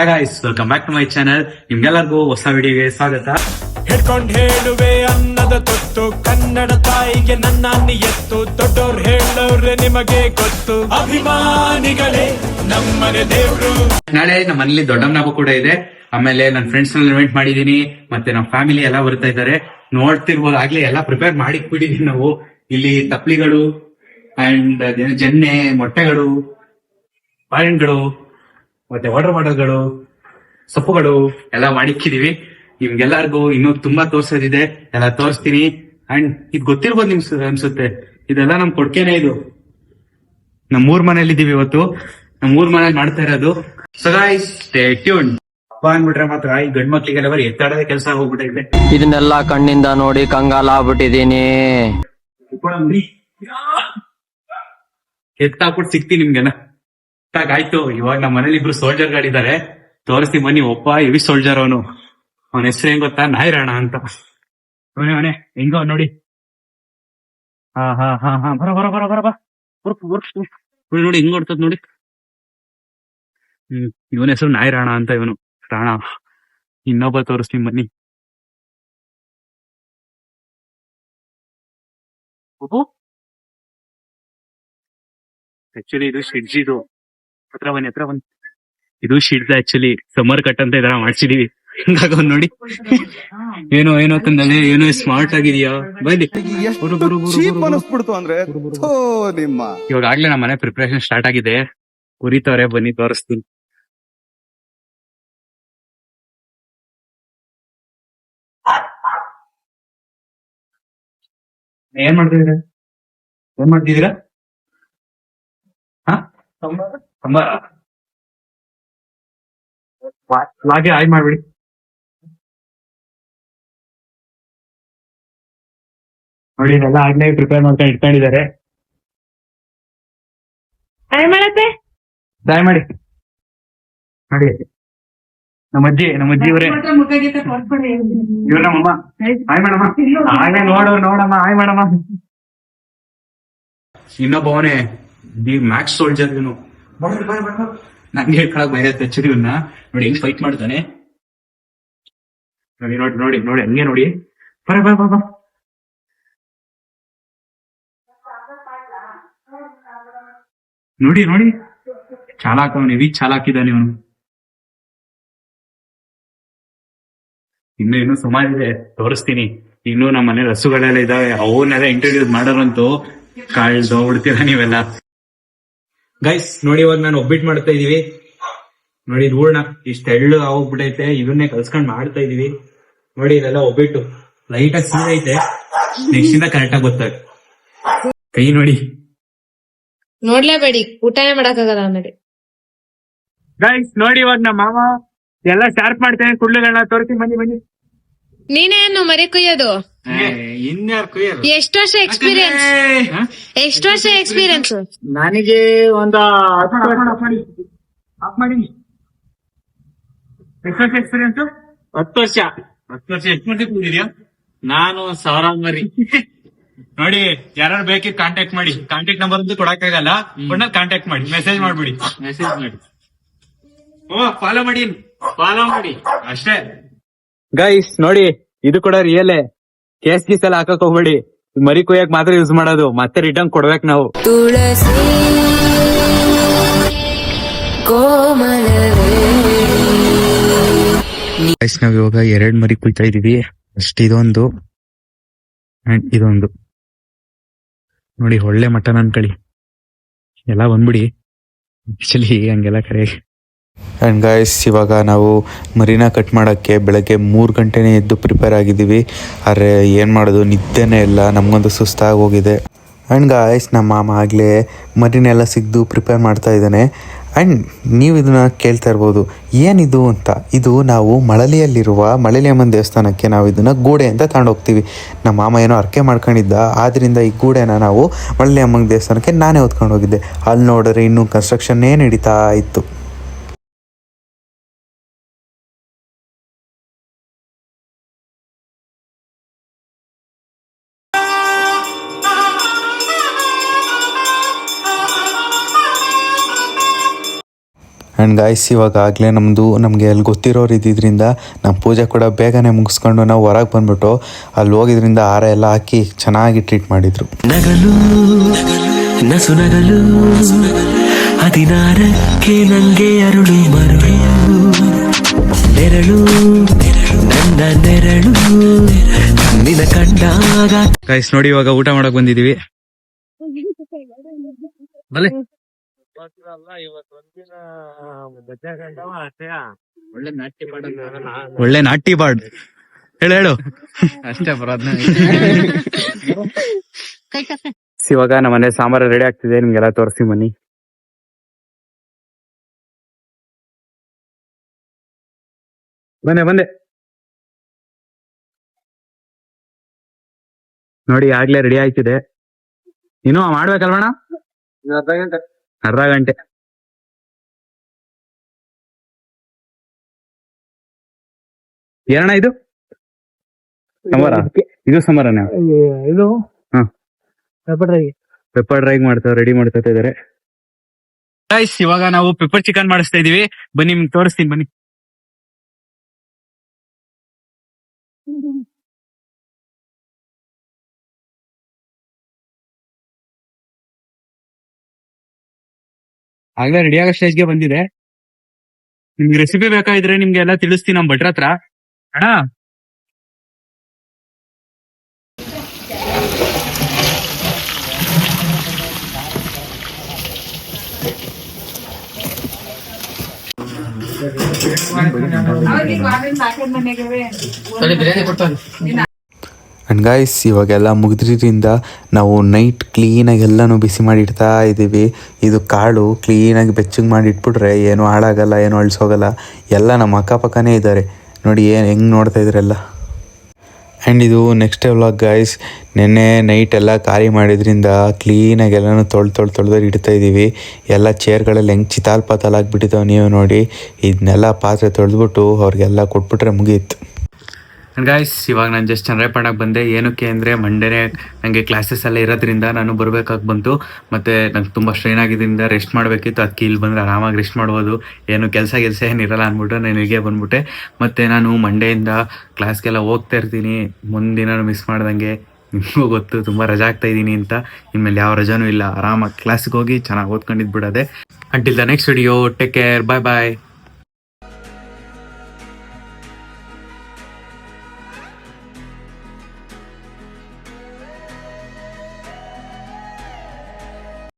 Hi guys, welcome back to my channel. ನಿಮ್ಗೆಲ್ಲರಿಗೂ ಹೊಸ ವಿಡಿಯೋಗೆ ಸ್ವಾಗತ. ಹಿಡ್ಕೊಂಡ್ ಹೇಳುವೆ ಅನ್ನದ ತೊತ್ತು, ಕನ್ನಡ ತಾಯಿಗೆ ನನ್ನ ನಿಯತ್ತು, ದೊಡ್ಡೋರ್ ಹೇಳೋರೆ ನಿಮಗೆ ಗೊತ್ತು, ಅಭಿಮಾನಿಗಳೇ ನಮ್ಮನೆ ದೇವ್ರು. ನಾಳೆ ನಮ್ಮ ಮನೇಲಿ ದೊಡ್ಡಮ್ಮ ಹಬ್ಬ ಕೂಡ ಇದೆ. ಆಮೇಲೆ ನನ್ನ ಫ್ರೆಂಡ್ಸ್ ಇನ್ವೈಟ್ ಮಾಡಿದೀನಿ, ಮತ್ತೆ ನಮ್ಮ ಫ್ಯಾಮಿಲಿ ಎಲ್ಲ ಬರ್ತಾ ಇದ್ದಾರೆ. ನೋಡ್ತಿರ್ಬೋದು, ಆಗ್ಲೇ ಎಲ್ಲ ಪ್ರಿಪೇರ್ ಮಾಡಿ ಇಟ್ಬಿಟ್ಟಿದೀವಿ ನಾವು. ಇಲ್ಲಿ ತಪ್ಲಿಗಳು ಅಂಡ್ ಜನ್ನೆ, ಮೊಟ್ಟೆಗಳು, ಬಾಳೆಹಣ್ಣುಗಳು, ಮತ್ತೆ ವಾಟರ್ ಬಾಟಲ್ಗಳು, ಸೊಪ್ಪುಗಳು ಎಲ್ಲ ಮಾಡಿಕ್ಕಿದೀವಿ. ನಿಮ್ಗೆಲ್ಲರಿಗೂ ಇನ್ನೂ ತುಂಬಾ ತೋರ್ಸೋದಿದೆ, ಎಲ್ಲ ತೋರಿಸ್ತೀನಿ. ಅಂಡ್ ಇದು ಗೊತ್ತಿರ್ಬೋದು ನಿಮ್ ಅನ್ಸುತ್ತೆ, ಇದೆಲ್ಲ ನಮ್ ಕೊಡ್ಕೆನೆ. ಇದು ನಮ್ಮೂರ್ ಮನೇಲಿ ಇದೀವಿ ಇವತ್ತು, ನಮ್ಮೂರ್ ಮನೇಲಿ ಮಾಡ್ತಾ ಇರೋದು. So guys, stay tuned. ಹಬ್ಬ ಅಂದ್ಬಿಟ್ರೆ ಮಾತ್ರ ಈ ಗಂಡ್ ಮಕ್ಳಿಗೆಲ್ಲ ಬರೀ ಎತ್ತಾಡೋದೇ ಕೆಲಸ ಹೋಗ್ಬಿಟ್ಟಿದೆ. ಇದನ್ನೆಲ್ಲ ಕಣ್ಣಿಂದ ನೋಡಿ ಕಂಗಾಲ ಆಗ್ಬಿಟ್ಟಿದೀನಿ. ಎತ್ತಾಕ್ಬಿಟ್ಟು ಸಿಕ್ತೀನಿ ನಿಮ್ಗೆನ. ಆಯ್ತು, ಇವಾಗ ನಮ್ಮ ಮನೇಲಿ ಇಬ್ರು ಸೋಲ್ಜರ್ ಗಳಿದ್ದಾರೆ, ತೋರಿಸ್ತೀನಿ ಬನ್ನಿ. ಒಬ್ಬ ಹೆವಿ ಸೋಲ್ಜರ್, ಅವನ ಹೆಸರು ಹೆಂಗ್ ಗೊತ್ತಾ, ನಾಯಿರಾಣ ಅಂತ. ಅವನೇ ಹೆಂಗೋ ನೋಡಿ. ಹಾ ಹಾ ಹಾ ಹಾ ಬರ ಬರ ಬರ ಬರ ಬಾ ನೋಡಿ, ಹೆಂಗ್ ಹೊಡ್ತದ್ ನೋಡಿ. ಇವನ ಹೆಸರು ನಾಯಿರಾಣ ಅಂತ. ಇವನು ರಾಣ. ಇನ್ನೊಬ್ಬ ತೋರಿಸ್ತೀನಿ ಬನ್ನಿ. ಆಕ್ಚುಲಿ ಇದು ಶಿಡ್ಜಿದು. ಹತ್ರ ಬನ್ನಿ. ಇದು ಶಿಡ್ಜ. ಆಕ್ಚುಲಿ ಸಮ್ಮರ್ ಕಟ್ ಅಂತ ಇದರ ಮಾಡ್ಸಿದೀವಿ. ಹಿಂಗಾಗ ನೋಡಿ, ಏನೋ ತಂದಲ್ಲಿ ಏನೋ ಸ್ಮಾರ್ಟ್ ಆಗಿದೆಯಾ. ಬನ್ನಿ, ಇವಾಗ ಆಗ್ಲೇ ನಮ್ಮ ಮನೆ ಪ್ರಿಪರೇಷನ್ ಸ್ಟಾರ್ಟ್ ಆಗಿದೆ. ಉರಿತವ್ರೆ, ಬನ್ನಿ ತೋರಿಸ್ತೀನಿ. ಏನ್ ಮಾಡ್ತಿದ್ದೀರಾ? ಸಾಂಬಾರ ಹಾಗೆ ಆಯ್ ಮಾಡ್ಬಿಡಿ. ನೋಡಿ, ಇದೆಲ್ಲ ಆಗ್ಲೇ ಪ್ರಿಪೇರ್ ಮಾಡ್ಕೊಂಡು ಇಟ್ಕೊಂಡಿದ್ದಾರೆ. ಟ್ರೈ ಮಾಡಿ ನೋಡಿ. ನಮ್ಮ ಅಜ್ಜಿ ಇವರೇ, ಇವ್ರ ನಮ್ಮಮ್ಮ. ಆಯ್ ಮಾಡಮ್ಮ, ಆಯ್ ನೋಡಮ್ಮ, ಆಯ್ ಮಾಡಮ್ಮ. ಇನ್ನೊಬ್ಬವನೇ ದಿ ಮ್ಯಾಕ್ಸ್ ಸೋಲ್ಜರ್. ಇವನು ನಂಗೆ ಹೇಳ್ಕೊಳಕ್ ಭಯ ಆಯ್ತು ಇವನ್ನ. ನೋಡಿ ಹೆಂಗ್ ಫೈಟ್ ಮಾಡ್ತಾನೆ. ನೋಡಿ ಹಂಗೆ ನೋಡಿ. ಬರ ನೋಡಿ ಚಾಲಾಕ್. ಅವನು ಹೆವಿ ಚಾಲಾಕಿದ್ದಾನೆ ಇವನು. ಇನ್ನೂ ಸುಮಾರಿದೆ, ತೋರಿಸ್ತೀನಿ. ಇನ್ನು ನಮ್ಮ ಮನೆ ಹಸುಗಳೆಲ್ಲ ಇದಾವೆ, ಅವನ್ನೆಲ್ಲ ಇಂಟ್ರೊಡ್ಯೂಸ್ ಮಾಡೋರಂತೂ ಕಾಳ್ದೋಗ್ಬಿಡ್ತೀರ ನೀವೆಲ್ಲ. ಗೈಸ್ ನೋಡಿ, ಇವಾಗ ನಾನು ಒಬ್ಬಿಟ್ಟು ಮಾಡ್ತಾ ಇದೀವಿ. ನೋಡಿ, ಹೂರ್ಣ ಇಷ್ಟ ಎಳ್ಳು ಹೋಗ್ಬಿಟ್ಟೈತೆ, ಇವನ್ನೇ ಕಲ್ಸ್ಕೊಂಡ್ ಮಾಡ್ತಾ ಇದೀವಿ. ನೋಡಿ, ಇದೆಲ್ಲ ಒಬ್ಬಿಟ್ಟು ಲೈಟ್ ಆಗಿ ಸೀದ್ ಐತೆ. ನೆಕ್ಸ್ಟ್ ಇಂದ ಕರೆಕ್ಟ್ ಆಗಿ ಗೊತ್ತಾಗ. ಕೈ ನೋಡಿ, ನೋಡ್ಲೇಬೇಡಿ, ಊಟನೇ ಮಾಡಕ್ಕಾಗಲ್ಲ ಆಮೇಲೆ. ಗೈಸ್ ನೋಡಿ, ಇವಾಗ ನಮ್ಮ ಮಾಮ ಎಲ್ಲ ಶಾರ್ಪ್ ಮಾಡ್ತೇನೆ. ಕುಳ್ಳುಗಳನ್ನ ತೋರಿಸಿ ಬನ್ನಿ. ನೀನೇನು ಮರಿ ಕುಯ್ಯೋದು? ಇನ್ಯಾರು ಕುಯ್ಯರು? ಎಷ್ಟು ವರ್ಷ ಎಕ್ಸ್ಪೀರಿಯನ್ಸ್? ನನಗೆ ಒಂದು 10 ವರ್ಷ ಎಕ್ಸ್ಪೀರಿಯನ್ಸ್. 10 ವರ್ಷ ಎಷ್ಟು ಮಂದಿ ಕೂದಿದ್ಯಾ? ನಾನು 1000 ಮರಿ. ನೋಡಿ, ಯಾರು ಬೇಕಿದ್ ಕಾಂಟ್ಯಾಕ್ಟ್ ಮಾಡಿ. ಕಾಂಟ್ಯಾಕ್ಟ್ ನಂಬರ್ ಅಂತೂ ಕೊಡಕ್ಕಾಗಲ್ಲ, ಬಟ್ ಕಾಂಟ್ಯಾಕ್ಟ್ ಮಾಡಿ, ಮೆಸೇಜ್ ಮಾಡಿ. ಫಾಲೋ ಮಾಡಿ ಅಷ್ಟೇ. ಗೈಸ್ ನೋಡಿ, ಇದು ಕೂಡ ರಿಯಲ್. ಕೇಸ್ ಎಲ್ಲ ಹಾಕಕ್ ಹೋಗ್ಬೇಡಿ. ಮರಿ ಕೊಯ್ಯಕ್ ಮಾತ್ರ ಯೂಸ್ ಮಾಡೋದು, ಮತ್ತೆ ರಿಟರ್ನ್ ಕೊಡ್ಬೇಕು ನಾವು. ತುಳಸಿ ಗೈಸ್, ನಾವ್ ಇವಾಗ 2 ಮರಿ ಕುಯ್ತಾ ಇದೀವಿ. ಅಷ್ಟ್ ಇದೊಂದು ನೋಡಿ, ಒಳ್ಳೆ ಮಟನ್ ಅನ್ಕಳಿ. ಎಲ್ಲ ಬಂದ್ಬಿಡಿ. ಆಕ್ಚುಲಿ ಹಂಗೆಲ್ಲ ಕರೆ. ಆ್ಯಂಡ್ ಗಾಯ್ಸ್, ಇವಾಗ ನಾವು ಮರಿನ ಕಟ್ ಮಾಡೋಕ್ಕೆ ಬೆಳಗ್ಗೆ 3 ಗಂಟೆನೇ ಎದ್ದು ಪ್ರಿಪೇರ್ ಆಗಿದ್ದೀವಿ. ಆದರೆ ಏನು ಮಾಡೋದು, ನಿದ್ದೆನೇ ಇಲ್ಲ, ನಮಗೊಂದು ಸುಸ್ತಾಗಿ ಹೋಗಿದೆ. ಆ್ಯಂಡ್ ಗಾಯ್ಸ್, ನಮ್ಮ ಮಾಮ ಆಗಲೇ ಮರಿನೆಲ್ಲ ಸಿಗ್ದು ಪ್ರಿಪೇರ್ ಮಾಡ್ತಾ ಇದ್ದಾನೆ. ಆ್ಯಂಡ್ ನೀವು ಇದನ್ನು ಕೇಳ್ತಾ ಇರ್ಬೋದು, ಏನಿದು ಅಂತ. ಇದು ನಾವು ಮಳಲಿಯಲ್ಲಿರುವ ಮಳಲಿಯಮ್ಮನ ದೇವಸ್ಥಾನಕ್ಕೆ ನಾವು ಇದನ್ನು ಗೂಡೆ ಅಂತ ತಗೊಂಡೋಗ್ತೀವಿ. ನಮ್ಮ ಮಾಮ ಏನೋ ಅರ್ಕೆ ಮಾಡ್ಕೊಂಡಿದ್ದ, ಆದ್ದರಿಂದ ಈ ಗೂಡೆನ ನಾವು ಮಳಲಿಯಮ್ಮನ ದೇವಸ್ಥಾನಕ್ಕೆ ನಾನೇ ಹೊತ್ಕೊಂಡು ಹೋಗಿದ್ದೆ. ಅಲ್ಲಿ ನೋಡಿದ್ರೆ ಇನ್ನೂ ಕನ್ಸ್ಟ್ರಕ್ಷನ್ನೇ ನಡೀತಾ ಇತ್ತು. ಆ್ಯಂಡ್ ಗಾಯ್ಸ್ ಇವಾಗ ಆಗಲೇ ನಮಗೆ ಅಲ್ಲಿ ಗೊತ್ತಿರೋರು ಇದ್ದಿದ್ದರಿಂದ ನಮ್ಮ ಪೂಜೆ ಕೂಡ ಬೇಗನೆ ಮುಗಿಸ್ಕೊಂಡು ನಾವು ಹೊರಗೆ ಬಂದ್ಬಿಟ್ಟು ಅಲ್ಲಿ ಹೋಗಿದ್ರಿಂದ ಹಾರ ಎಲ್ಲ ಹಾಕಿ ಚೆನ್ನಾಗಿ ಟ್ರೀಟ್ ಮಾಡಿದರು. ನಗಲು ನಸು ನಗಲು 16ಕ್ಕೆ ನಂಗೆ ಅರುಳು ಮರುಳು ನೆರಳು ನನ್ನ ನೆರಳು ನಿನ್ನ ಕಂಡಾಗ. ಗೈಸ್ ನೋಡಿ ಇವಾಗ ಊಟ ಮಾಡಕ್ ಬಂದಿದೀವಿ. ಒಳ್ಳೆ ನಾಟಿ ಬಾಡ್ ಹೇಳು ಅಷ್ಟೇ ಬರೋದ್. ಇವಾಗ ನಮ್ಮ ಮನೆ ಸಾಂಬಾರು ರೆಡಿ ಆಗ್ತಿದೆ, ನಿಮ್ಗೆಲ್ಲ ತೋರಿಸ್ತೀನಿ ಬನ್ನಿ. ಬಂದೆ ನೋಡಿ ಆಗ್ಲೇ ರೆಡಿ ಆಯ್ತಿದೆ. ಇನ್ನು ಮಾಡ್ಬೇಕಲ್ವಣ? ಅರ್ಧ ಗಂಟೆ. ಏನಣ್ಣ ಇದು ಸಾಂಬಾರ? ಇದು ಸಾಂಬಾರನ? ಇದು ಹಾ, ಪೆಪ್ಪರ್ ಡ್ರೈ ರೆಡಿ ಮಾಡ್ತಾ ಇದಾರೆ. ಇವಾಗ ನಾವು ಪೆಪ್ಪರ್ ಚಿಕನ್ ಮಾಡಿಸ್ತಾ ಇದೀವಿ. ಬನ್ನಿ ನಿಮ್ಗೆ ತೋರಿಸ್ತೀನಿ ಬನ್ನಿ. ಆಗ್ಲೇ ರೆಡಿ ಆಗೋ ಸ್ಟೇಜ್ಗೆ ಬಂದಿದೆ. ನಿಮ್ಗೆ ರೆಸಿಪಿ ಬೇಕಾಗಿದ್ರೆ ನಿಮ್ಗೆ ಎಲ್ಲ ತಿಳಿಸ್ತೀನಿ ನಮ್ ಭಟ್ರ ಹತ್ರ. ಅಣ್ಣ ಆ್ಯಂಡ್ ಗಾಯ್ಸ್ ಇವಾಗೆಲ್ಲ ಮುಗಿದ್ರಿಂದ ನಾವು ನೈಟ್ ಕ್ಲೀನಾಗಿ ಎಲ್ಲನೂ ಬಿಸಿ ಮಾಡಿ ಇಡ್ತಾ ಇದ್ದೀವಿ. ಇದು ಕಾಳು ಕ್ಲೀನಾಗಿ ಬೆಚ್ಚಗೆ ಮಾಡಿ ಇಟ್ಬಿಟ್ರೆ ಏನು ಹಾಳಾಗಲ್ಲ, ಏನು ಅಳಿಸೋಗಲ್ಲ. ಎಲ್ಲ ನಮ್ಮ ಅಕ್ಕಪಕ್ಕನೇ ಇದ್ದಾರೆ ನೋಡಿ, ಹೆಂಗೆ ನೋಡ್ತಾ ಇದ್ರೆಲ್ಲ. ಆ್ಯಂಡ್ ಇದು ನೆಕ್ಸ್ಟ್ ವ್ಲಾಗ್ ಗಾಯ್ಸ್. ನೆನ್ನೆ ನೈಟ್ ಎಲ್ಲ ಖಾಲಿ ಮಾಡಿದ್ರಿಂದ ಕ್ಲೀನಾಗಿ ಎಲ್ಲನೂ ತೊಳೆದು ಇಡ್ತಾ ಇದ್ದೀವಿ. ಎಲ್ಲ ಚೇರ್ಗಳೆಲ್ಲ ಹೆಂಗೆ ಚಿತಾಲ್ ಪಾತಾಲ್ ಆಗಿಬಿಟ್ಟಿದ್ದಾವೆ ನೀವು ನೋಡಿ. ಇದನ್ನೆಲ್ಲ ಪಾತ್ರೆ ತೊಳೆದ್ಬಿಟ್ಟು ಅವ್ರಿಗೆಲ್ಲ ಕೊಟ್ಬಿಟ್ರೆ ಮುಗೀತು. ಗಾಯ್ಸ್ ಇವಾಗ ನಾನು ಜಸ್ಟ್ ಚಂದ್ರಾಯಪಟ್ಟಣಕ್ಕೆ ಬಂದೆ. ಏನಕ್ಕೆ ಅಂದರೆ ಮಂಡೇನೆ ನನಗೆ ಕ್ಲಾಸಸ್ ಎಲ್ಲ ಇರೋದ್ರಿಂದ ನಾನು ಬರಬೇಕಾಗಿ ಬಂತು. ಮತ್ತು ನಂಗೆ ತುಂಬ ಸ್ಟ್ರೈನ್ ಆಗಿದ್ದರಿಂದ ರೆಸ್ಟ್ ಮಾಡಬೇಕಿತ್ತು. ಅದಕ್ಕೆ ಇಲ್ಲಿ ಬಂದರೆ ಆರಾಮಾಗಿ ರೆಸ್ಟ್ ಮಾಡ್ಬೋದು, ಏನು ಕೆಲಸ ಏನಿರಲ್ಲ ಅಂದ್ಬಿಟ್ಟು ನಾನು ಇಲ್ಲಿಗೆ ಬಂದ್ಬಿಟ್ಟೆ. ಮತ್ತು ನಾನು ಮಂಡೆಯಿಂದ ಕ್ಲಾಸ್ಗೆಲ್ಲ ಹೋಗ್ತಾ ಇರ್ತೀನಿ, ಮುಂದಿನ ಮಿಸ್ ಮಾಡ್ದಂಗೆ. ನಿಮಗೂ ಗೊತ್ತು ತುಂಬ ರಜಾ ಆಗ್ತಾ ಇದ್ದೀನಿ ಅಂತ. ಇನ್ಮೇಲೆ ಯಾವ ರಜಾನೂ ಇಲ್ಲ, ಆರಾಮಾಗಿ ಕ್ಲಾಸಿಗೆ ಹೋಗಿ ಚೆನ್ನಾಗಿ ಓದ್ಕೊಂಡಿದ್ದು ಬಿಡೋದೆ. Until the next video, take care, bye.